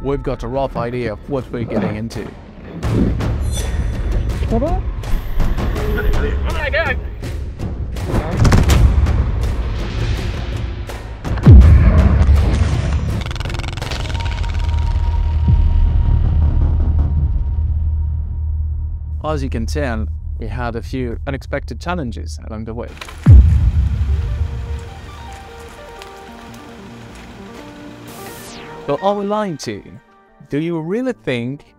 we've got a rough idea of what we're getting into. Ça va? As you can tell, we had a few unexpected challenges along the way. So are we lying to you? Do you really think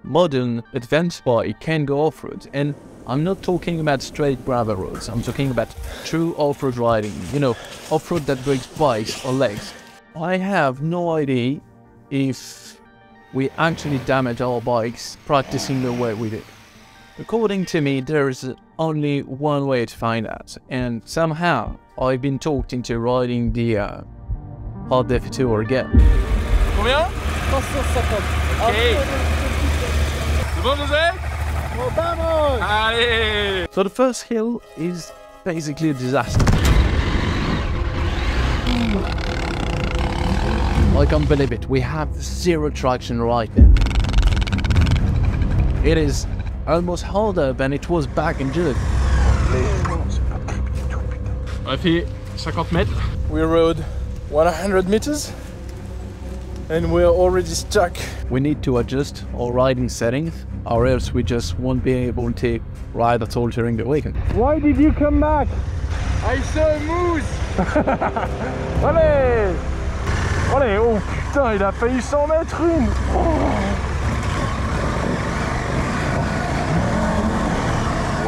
modern advanced bike can go off-road? And I'm not talking about straight gravel roads, I'm talking about true off-road riding, you know, off-road that breaks bikes or legs. I have no idea if we actually damage our bikes practicing the way we did. According to me, there is only one way to find out, and somehow I've been talked into riding the Hard Defi Tour again. Combien? 350. Ok. C'est bon, José? Vamos! Allez! So the first hill is basically a disaster. I can't believe it, we have zero traction right now. It is almost harder than it was back in June. On a fait 50 mètres. We rode 100 meters and we're already stuck. We need to adjust our riding settings, or else we just won't be able to ride at all during the weekend. Why did you come back? I saw a moose! Allez! Allez! Oh putain, il a failli s'en mettre une!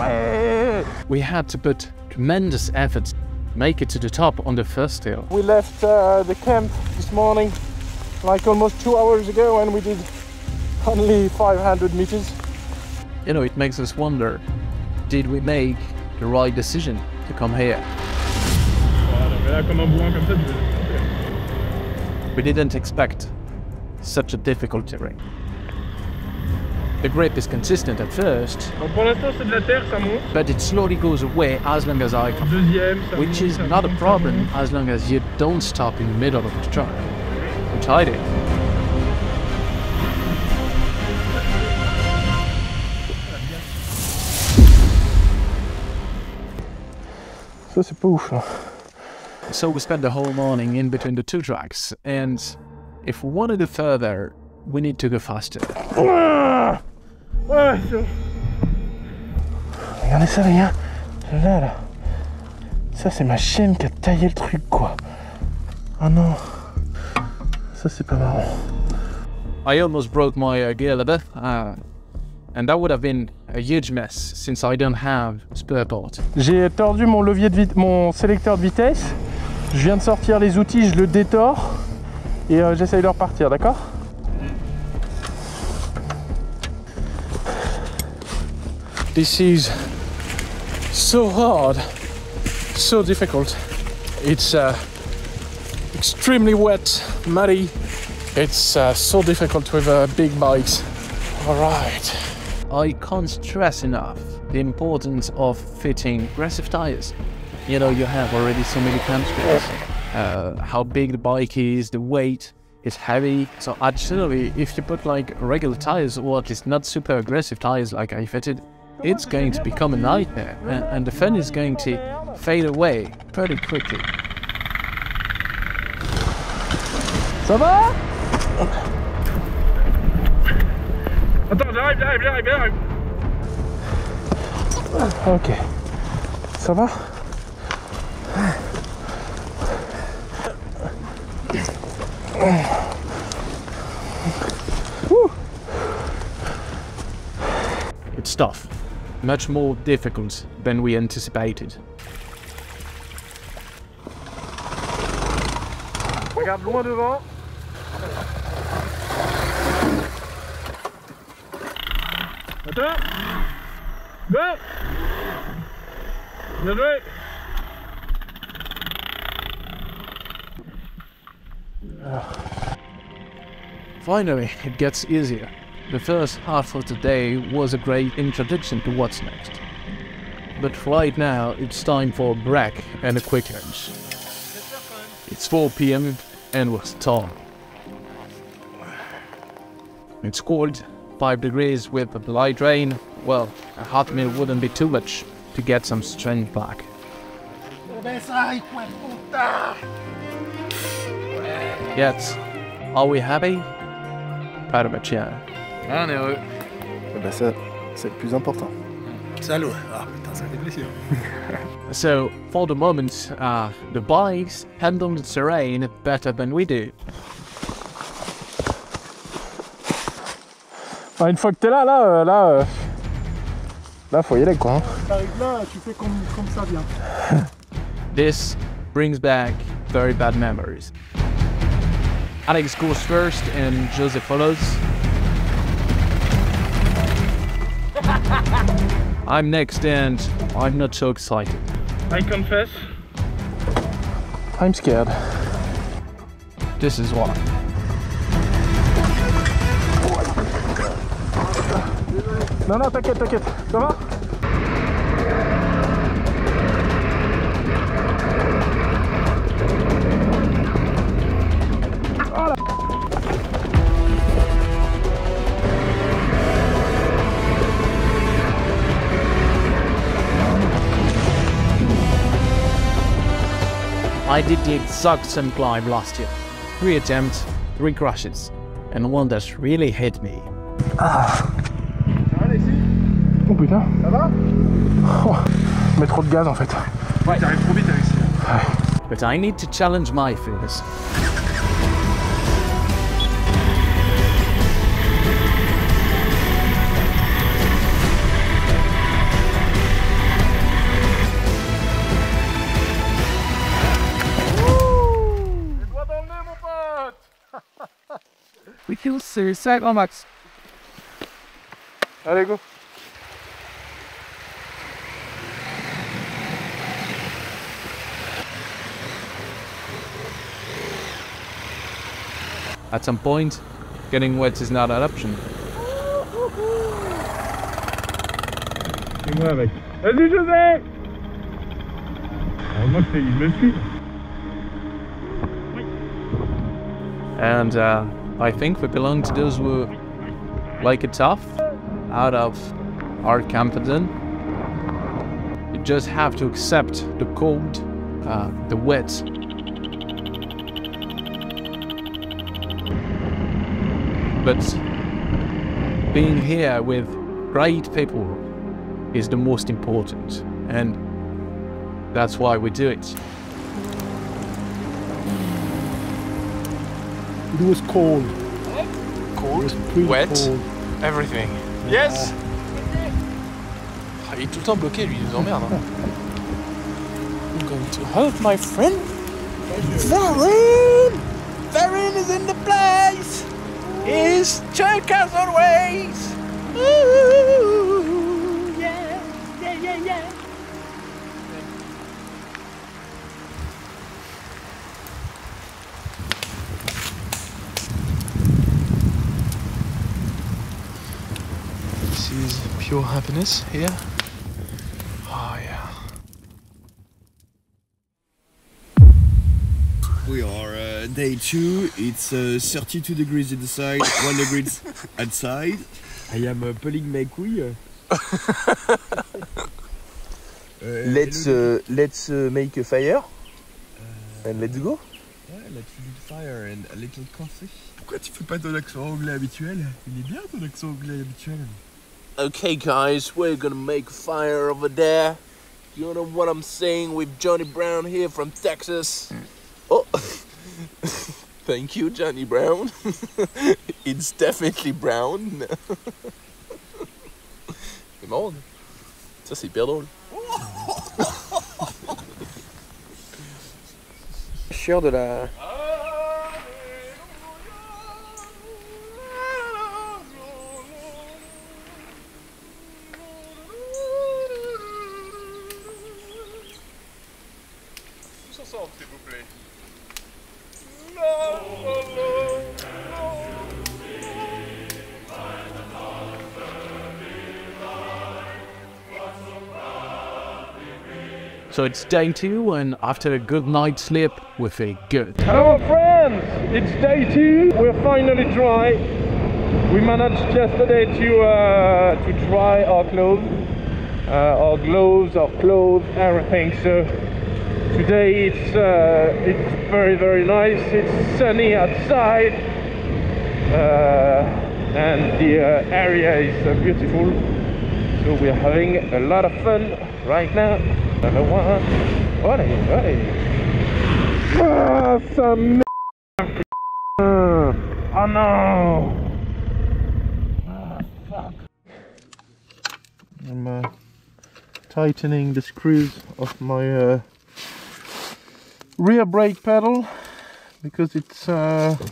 Ouais! We had to put tremendous effort to make it to the top on the first hill. We left the camp this morning like almost 2 hours ago and we did only 500 meters. You know, it makes us wonder, did we make the right decision to come here? We didn't expect such a difficult terrain. The grip is consistent at first, but it slowly goes away as long as I come, which is not a problem as long as you don't stop in the middle of the track, which I did. Ça c'est pas ouf là. So we spent the whole morning in between the two tracks, and if we want to go further, we need to go faster. Ouais, regardez ça les gars, là. Ça c'est ma chienne qui a taillé le truc quoi. Oh non, ça c'est pas marrant. I almost broke my gear lever, and that would have been a huge mess since I don't have spare parts. J'ai tordu mon levier de mon sélecteur de vitesse. Je viens de sortir les outils, je le détors et j'essaye de repartir, d'accord? This is so hard, so difficult. It's extremely wet, muddy. It's so difficult with big bikes. All right. I can't stress enough the importance of fitting aggressive tires. You know, you have already so many transfers. How big the bike is, the weight, it's heavy. So actually, if you put like regular tires or at least not super aggressive tires like I fitted, it's going to become a nightmare, and the fun is going to fade away pretty quickly. Ça va? Attends, j'arrive. Ok. Ça va? It's tough. Much more difficult than we anticipated. Regarde loin devant. Attends. Go. Bien joué. Finally, it gets easier. The first half of the day was a great introduction to what's next. But right now, it's time for a break and a quick lunch. It's 4 PM and we're starving. It's cold, 5 degrees with a light rain. Well, a hot meal wouldn't be too much to get some strength back. Yet, are we happy? Pas de matière. Ah, on est heureux. Bah ça, c'est le plus important. Salaud. Ah putain, ça fait plaisir. So, for the moment, the bikes handle the terrain better than we do. Ah, une fois que t'es là, faut y aller quoi. Hein. T'arrives là, tu fais comme ça vient. This brings back very bad memories. Alex goes first and Joseph follows. I'm next and I'm not so excited. I confess. I'm scared. This is why. Non, t'inquiète, ça va? I did the exact same climb last year. 3 attempts, 3 crashes, and one that really hit me. Oh putain. Ça va? Oh, je mets trop de gaz en fait. Ouais, t'arrives trop vite avec ça. But I need to challenge my fears. We feel suicide en max. Allez, go. At some point, getting wet is not an option. Et moi avec. Vas-y José. Moi il me suit. And I think we belong to those who like it tough, out of our confidence. You just have to accept the cold, the wet. But being here with great people is the most important, and that's why we do it. It was cold. Cold, It was pretty wet, cold. everything. Yes. Ah, il est tout le temps bloqué, lui, il nous emmerde. Hein. I'm going to help my friend. Varin! Varin is in the place! He's check as always! Ooh, yeah, yeah. This is pure happiness here. Oh yeah. We are day 2, it's 32 degrees inside, 1 degree outside. I am pulling my couille. Let's make a fire and let's go. Ouais, let's do fire and a little coffee. Pourquoi tu fais pas ton accent anglais habituel? Il est bien ton accent anglais habituel. Okay guys, we're gonna make a fire over there. You know what I'm saying with Johnny Brown here from Texas. Oh, thank you Johnny Brown. It's definitely brown. C'est marrant. Ça c'est hyper drôle. Chieur de la... S'il vous plaît. So it's day 2, and after a good night's sleep, we feel good. Hello friends, it's day 2. We're finally dry. We managed yesterday to try our clothes, our gloves, our clothes, everything. So today it's very nice. It's sunny outside, and the area is beautiful. So we're having a lot of fun right now. Another one. Olé. Ah, ça merde. Oh no. I'm tightening the screws of my rear brake pedal because it's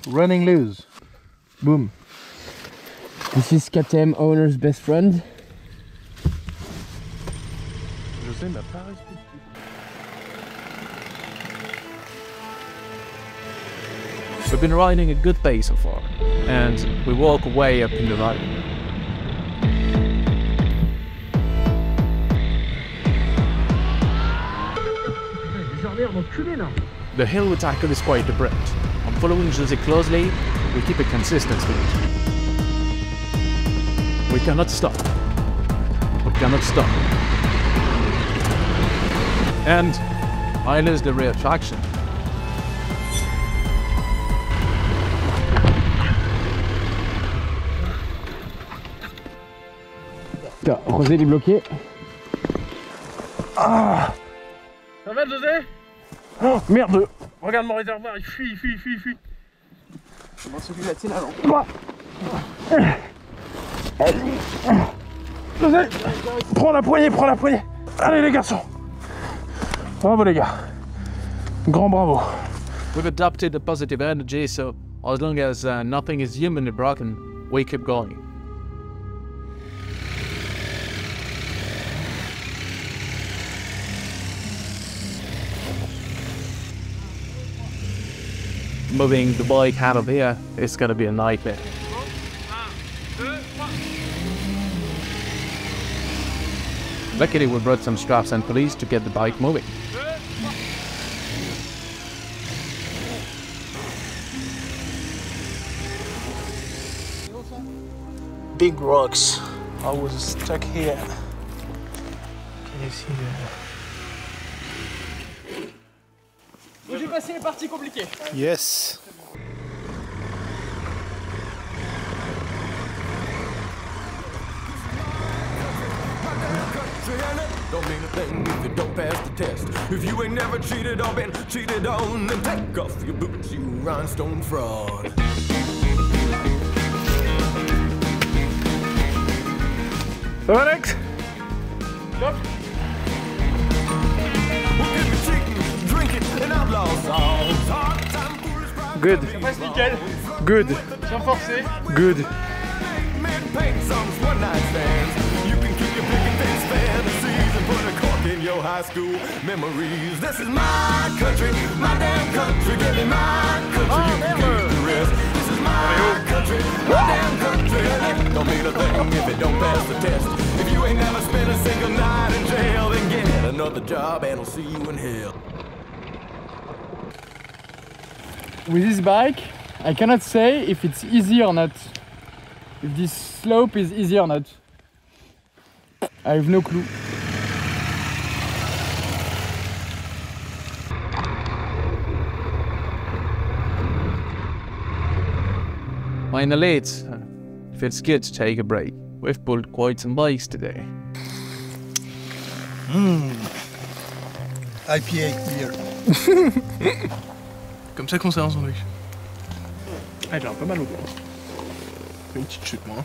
running loose. Boom. This is KTM owner's best friend. We've been riding a good pace so far, and we walk way up in the valley. The hill we tackle is quite abrupt. I'm following Jose closely, we keep a consistent speed. We cannot stop. We cannot stop. And I lose the rear traction. José il est bloqué. Ah. Ça va José? Oh merde! Regarde mon réservoir, il fuit. Comment celui-là tient là? José! Prends la poignée! Allez les garçons! Bravo les gars! Grand bravo! We've adopted the positive energy, so as long as nothing is humanly broken, we keep going. Moving the bike out of here is gonna be a nightmare. Luckily we brought some straps and pulleys to get the bike moving. Big rocks. I was stuck here. Can you see J'ai passé les parties compliquées. Yes! Don't mean a thing if you don't pass the test. If you ain't never cheated or been cheated on, then take off your boots, you rhinestone fraud. Ça va Alex? We'll get me cheating, drinking, and outlaws songs. Hard time foolish pride. Good. Ça passe nickel. Good. Sans forcer. Good. Men paint songs, one night stands. You can keep your pick and face fantasies and put a cork in your high school memories. This is my country, my damn country. Give me my country, you can keep the rest. This is my country, my damn country. And it don't mean a thing if it don't pass the test. If you ain't never spent a single night in jail, then get another job and I'll see you in hell. With this bike, I cannot say if it's easy or not. If this slope is easy or not. I have no clue. Finally, it feels good to take a break. We've pulled quite some bikes today. IPA beer. Comme ça qu'on s'avance en sandwich. Ah, j'ai un peu mal au dos. Une petite chute, moi.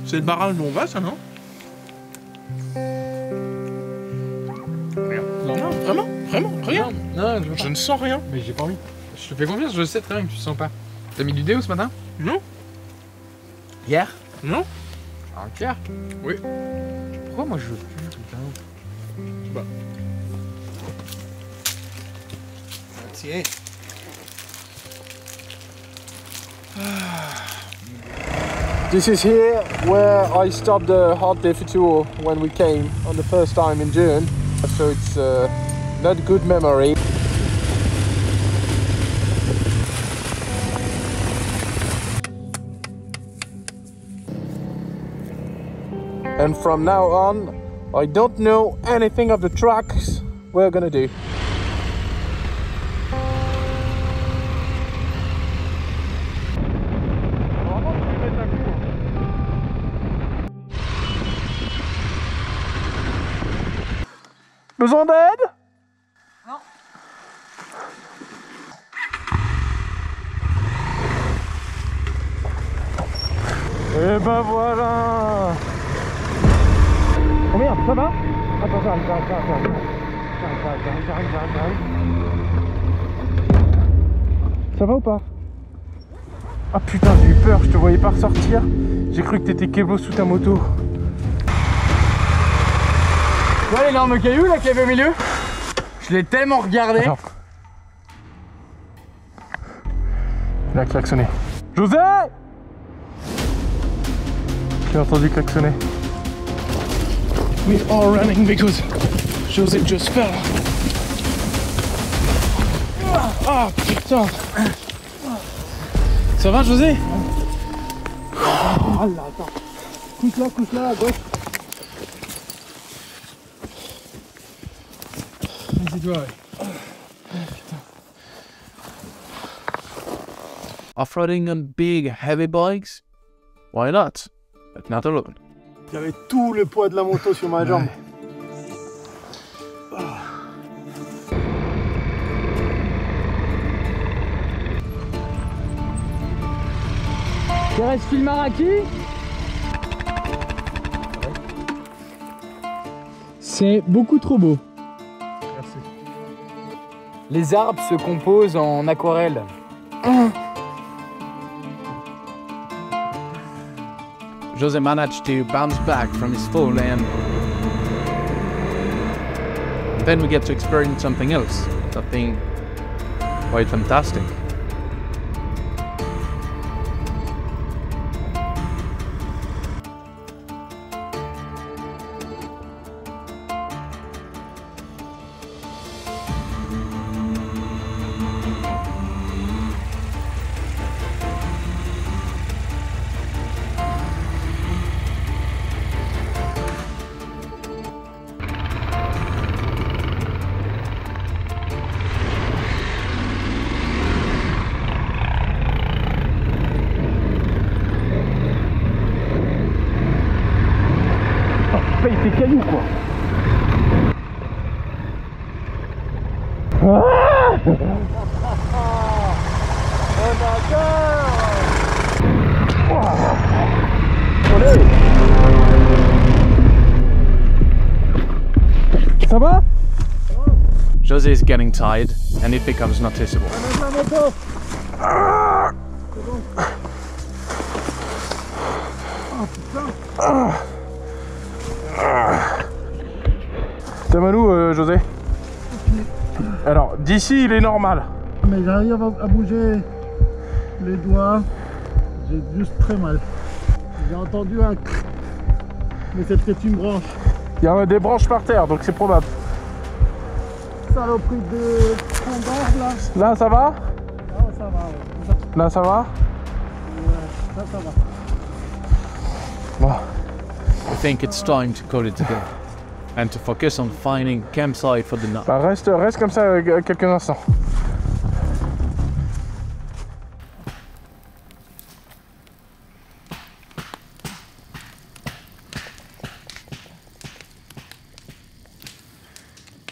C'est le barrage où on va, ça, non? Rien. Non, vraiment, rien. Non, Je ne sens rien. mais j'ai pas envie. Je te fais confiance, je sais très bien que tu sens pas. T'as mis du déo ce matin? Non? Hier? Non? Avant-hier? Oui. Pourquoi moi je veux plus tout le temps? Bah. Tiens. This is here where I stopped the hard Défi tour when we came on the first time in June. So it's not a good memory. And from now on, I don't know anything of the tracks we're gonna do. Besoin d'aide? Non. Et ben voilà. Oh merde, ça va? Attends, j'arrive. Ça va ou pas? Ah putain, j'ai eu peur, je te voyais pas ressortir. J'ai cru que t'étais Kebo sous ta moto. Tu vois l'énorme caillou là qu'il y avait au milieu? Je l'ai tellement regardé. Attends. Il a klaxonné. José! J'ai entendu klaxonner. We are running because José just fell. Ah putain! Ça va José? Ah là, attends. Couche là, à gauche. Vas-y-toi, ouais. Off-roading on big, heavy bikes? Why not? But not alone. Il y avait tout le poids de la moto sur ma jambe. Thérèse Filmaraki? C'est beaucoup trop beau. Merci. Les arbres se composent en aquarelle. Jose managed to bounce back from his fall and then we get to experience something else, something quite fantastic. Paye tes cailloux quoi. Ça va? Jose is getting tired and it becomes noticeable. T'as mal où, José? Alors, d'ici, il est normal. Mais j'arrive à bouger les doigts. J'ai juste très mal. J'ai entendu un crrr. Mais c'est peut-être une branche. Il y a des branches par terre, donc c'est probable. Saloperie de tronc d'arbre là. Là, ça va? Ah, ça va, ouais. Là, ça va? Ouais, ça va. Bon. I think it's time to call it a day and to focus on finding campsite for the night. Bah, reste comme ça quelques instants.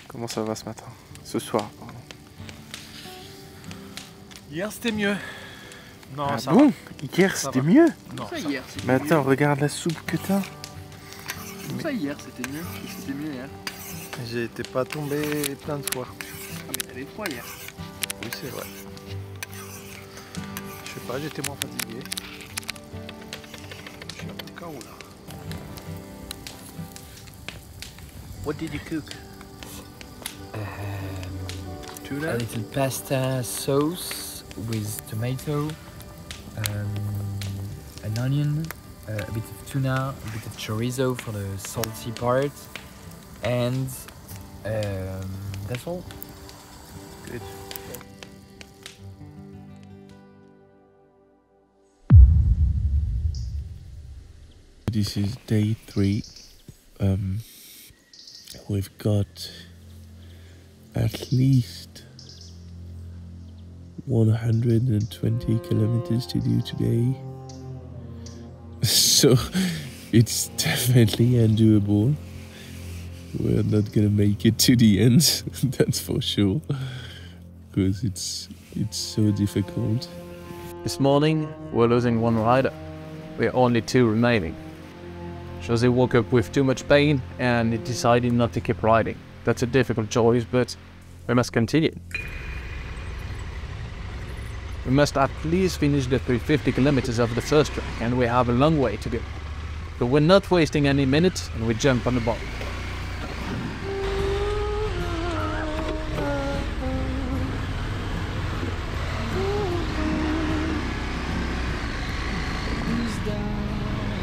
Comment ça va ce matin? Ce soir, pardon. Hier c'était mieux. Non, Ah ça bon? va. Hier c'était mieux? Non, Ça hier, c'était Mais attends, regarde la soupe que t'as. Ça hier, c'était mieux. C'était mieux hier. J'ai été pas tombé plein de fois. Ah mais t'avais froid hier. Oui, c'est vrai. Je sais pas, j'étais moins fatigué. Je suis un peu KO là. What did you cook? A Tuna? little pasta sauce with tomato, an onion, a bit of tuna, a bit of chorizo for the salty part, and that's all. Good. This is day 3 we've got at least 120 kilometers to do today. So it's definitely undoable. We're not gonna make it to the end, that's for sure, because it's so difficult. This morning, we're losing one rider. We're only 2 remaining. Jose woke up with too much pain and he decided not to keep riding. That's a difficult choice, but we must continue. We must at least finish the 350 kilometers of the first track, and we have a long way to go. But we're not wasting any minutes, and we jump on the ball.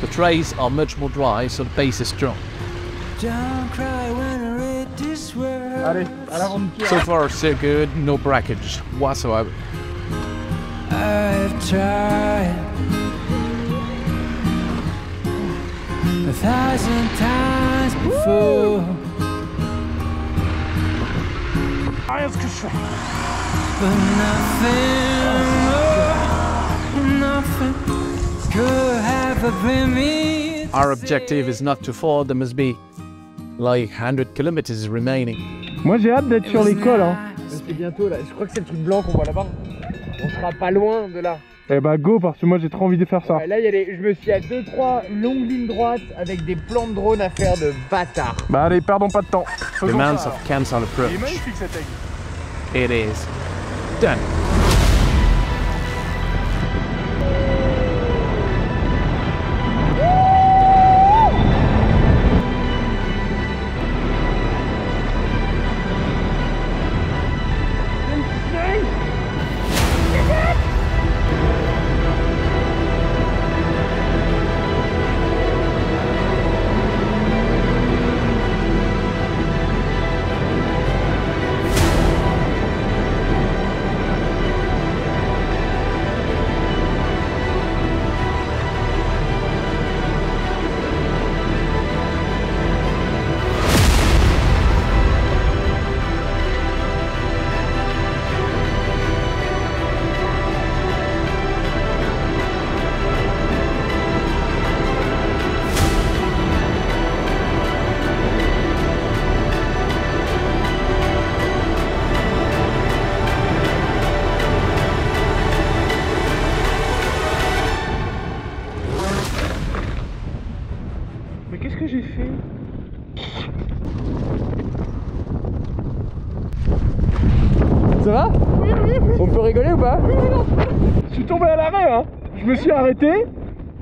The trails are much more dry, so the pace is strong. Allez, à l'aventure. So far, so good, no breakage whatsoever. I've tried 1,000 times before. Rien ce que je fais. But nothing could have been me. Our objective is not to fall, there must be like 100 kilometers remaining. Moi j'ai hâte d'être sur les cols. Hein. C'est bientôt là, je crois que c'est le truc blanc qu'on voit là-bas. On sera pas loin de là. Eh bah go, parce que moi j'ai trop envie de faire ça. Ouais, là, je me suis à 2-3 longues lignes droites avec des plans de drone à faire de bâtard. Bah allez, perdons pas de temps. The Mounts of Cancel approach. Il est magnifique cet aigle. It is done. Mais qu'est-ce que j'ai fait? Ça va? Oui. On peut rigoler ou pas? Je suis tombé à l'arrêt, hein. Je me suis arrêté.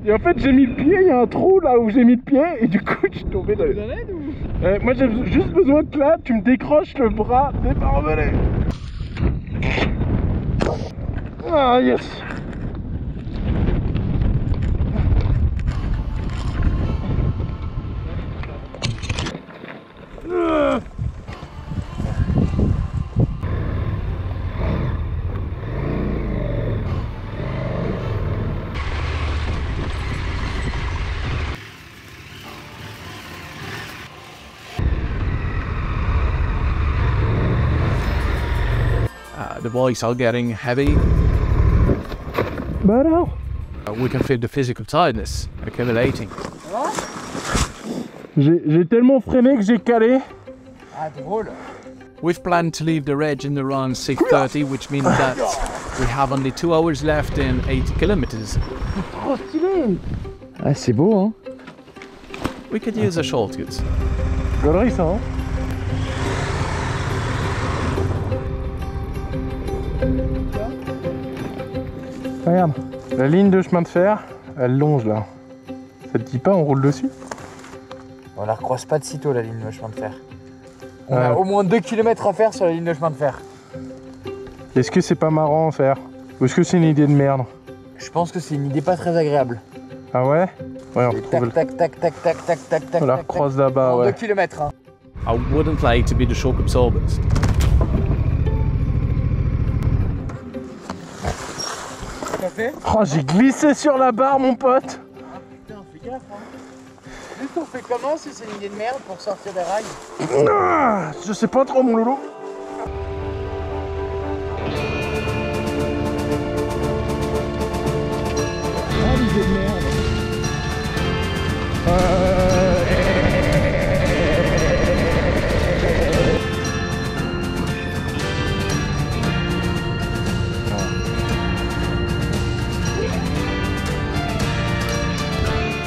Et en fait j'ai mis le pied, il y a un trou là où j'ai mis le pied. Et du coup je suis tombé dans les... Moi j'ai juste besoin que là, tu me décroches le bras des barbelés. Ah yes. The boys are getting heavy. Bah alors? We can feel the physical tiredness accumulating. J'ai tellement freiné que j'ai calé. Ah, drôle. We've planned to leave the Reg in around 6:30, which means that we have only 2 hours left in 80 kilometers. Trop stylé. Ah, c'est beau, hein. We could use a shortcut. Galerie ça, hein. Regarde, la ligne de chemin de fer, elle longe là. Ça te dit pas, on roule dessus? On la recroise pas de sitôt la ligne de chemin de fer. On a au moins 2 km à faire sur la ligne de chemin de fer. Est-ce que c'est pas marrant à faire? Ou est-ce que c'est une idée de merde? Je pense que c'est une idée pas très agréable. Ah ouais? Ouais, on Et retrouve tac, tac, tac, tac, tac, tac, tac, on la tac, recroise là-bas, tac. ouais. 2 km, hein. I wouldn't like to be the shock absorbers. Oh, j'ai glissé sur la barre, mon pote. Putain, fais gaffe, hein. Juste on fait comment si c'est une idée de merde pour sortir des rails? Ah, je sais pas trop mon loulou. Ah l'idée de merde.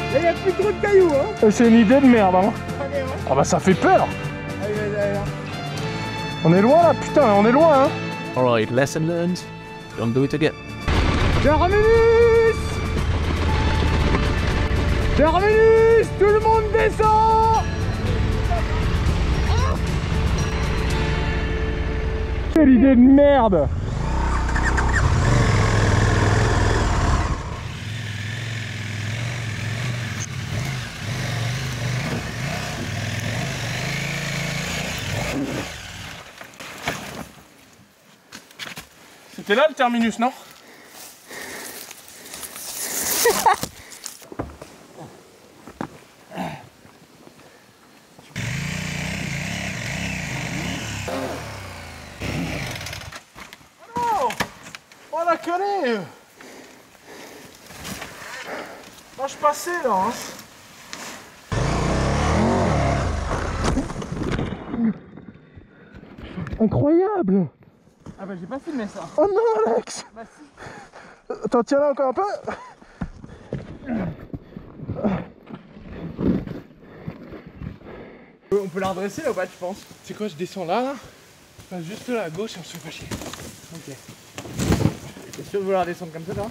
Il n'y a plus trop de cailloux hein. C'est une idée de merde hein. Ah bah ça fait peur. Allez. On est loin là, putain, on est loin hein. Alright, lesson learned. Don't do it again. Terminus! Terminus! Tout le monde descend! Quelle idée de merde! C'était là le terminus, non? Oh, on la connaît. Moi je passais là hein. Incroyable. Ah bah j'ai pas filmé ça. Oh non Alex. Bah si. T'en tiens là encore un peu? On peut la redresser là ou pas tu penses? C'est quoi, je descends là, je passe juste là à gauche et on se fait pas chier. Ok. T'es sûr de vouloir descendre comme ça toi?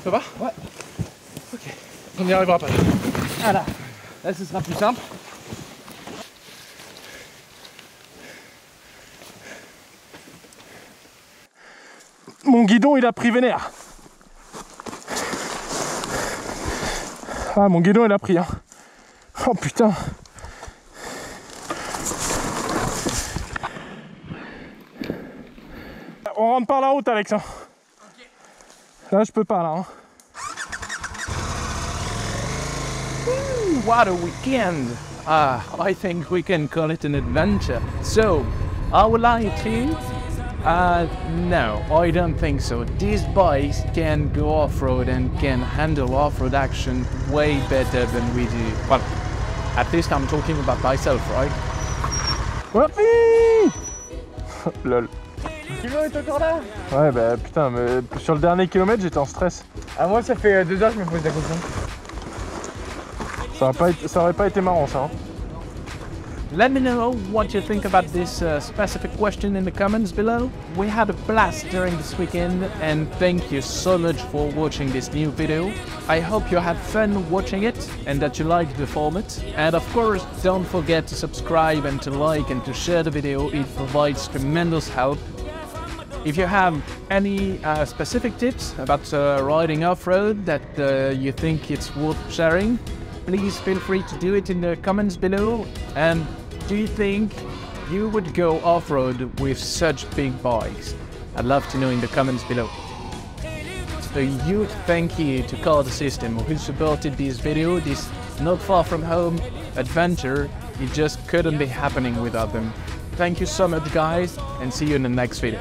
Ça va? Ouais. Ok. On y arrivera pas. Voilà. Là ce sera plus simple. Mon guidon il a pris vénère. Ah mon guidon il a pris hein. Oh putain. On rentre par la route Alex hein. Okay. Là je peux pas là hein. What a weekend! I think we can call it an adventure. So, I would like to... no, I don't think so. These bikes can go off-road and can handle off-road action way better than we do. Well, at least I'm talking about myself, right? Whoopie. Lol. Le kilo est encore là? Ouais bah putain, mais sur le dernier kilomètre j'étais en stress. Ah moi ça fait 2 heures que je me pose la question. Ça aurait pas été marrant ça hein. Let me know what you think about this specific question in the comments below. We had a blast during this weekend and thank you so much for watching this new video. I hope you had fun watching it and that you liked the format. And of course, don't forget to subscribe and to like and to share the video. It provides tremendous help. If you have any specific tips about riding off-road that you think it's worth sharing, please feel free to do it in the comments below. And do you think you would go off-road with such big bikes? I'd love to know in the comments below. So a huge thank you to Car System who supported this video, this not far from home adventure. It just couldn't be happening without them. Thank you so much guys and see you in the next video.